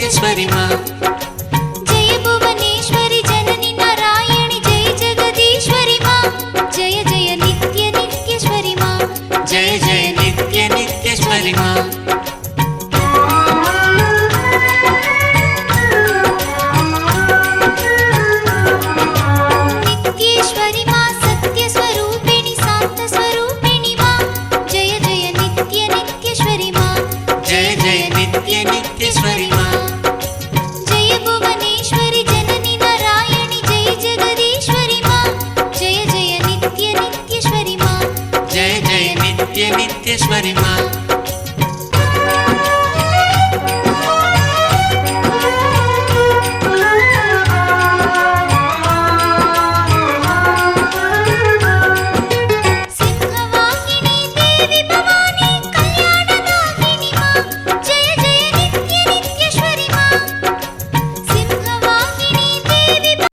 नित्येश्वरि मा जय भुवनेश्वरि जननि नारायणि जय जगदीश्वरि मा जय जय नित्य नित्येश्वरि मा जय जय नित्य नित्येश्वरि मा नित्येश्वरि मा सत्यस्वरूपिणि शान्तस्वरूपिणि मा जय जय नित्य नित्येश्वरि मा जय जय नित्य नित्येश्वरि मा जय भुवनेश्वरि जननि नारायणि जय जगदीश्वरि मा जय जय नित्य नित्येश्वरि मा जय जय नित्य नित्येश्वरि मा